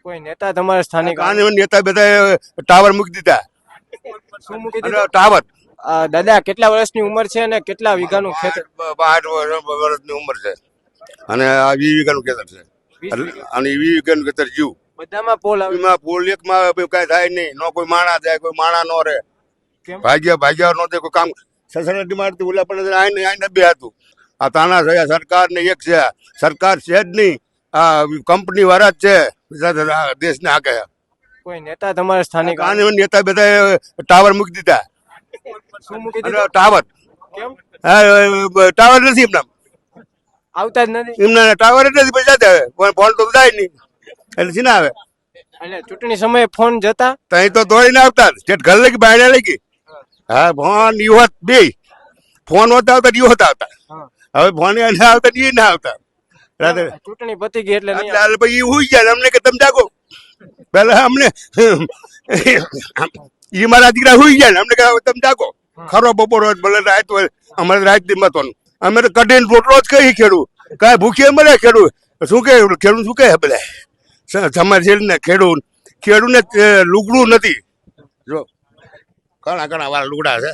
કોઈ નેતા તમારા સ્થાનિક નેતા બધા ટાવર મૂકી દીધા. શું મૂકી દીધું? ટાવર દાદા કેટલા વર્ષની ઉંમર છે અને કેટલા વીઘાનું ખેતર? 8 વર્ષની ઉંમર છે અને આ 20 વીઘાનું ખેતર છે. અને 20 વીઘાનું ખેતર જીવ બધામાં પોલ આવે. એમાં પોલ એકમાં કઈ થાય નહીં. નો કોઈ માણા જાય, કોઈ માણા નો રહે. કેમ? ભાગ્યા નો કોઈ કામ સસરાટી મારતી ઓલા પણ આઈને બે હતું. આ તાના છે સરકાર ને એક છે. સરકાર છે જ નહીં, આ કંપની વાળા જ છે દેશને આગે. કોઈ નેતા તમારા સ્થાનિક નેતા બધા ટાવર મૂકી દીધા. શું મૂકી દીધું? ટાવર કેમ? ટાવર નથી એમના. આવતા જ નથી. એમના ટાવર જ નથી. પૈસા આવે પણ ફોન તો જાય નહીં એટલે સીના આવે. એટલે ચૂંટણી સમયે ફોન જતા તઈ તો દોડીને આવતા સ્ટેટ ઘર લગી બહાર લગી. હા ફોન યુવત બે ફોન હોતા આવતા યુવત આવતા. હવે ફોન આવતા ના આવતા. ચૂંટણી પતી ગઈ એટલે નહીં એટલે પછી હુઈ જાય અમને કે તમે જાગો. પેલા અમને ઈ મારા દીકરા હુઈ જાય અમને કે તમે જાગો. ખરો બપોર હોય ભલે રાત હોય. અમારે રાત ની મતવાનું અમે તો કઢીને રોટલો જ કહી ખેડૂ કાંઈ ભૂખીએ મળે ખેડૂ શું કે ખેડૂત શું કહે બધા સમાજ ને ખેડૂત ને લુગડું નથી. જો ઘણા વાળા લુગડા છે.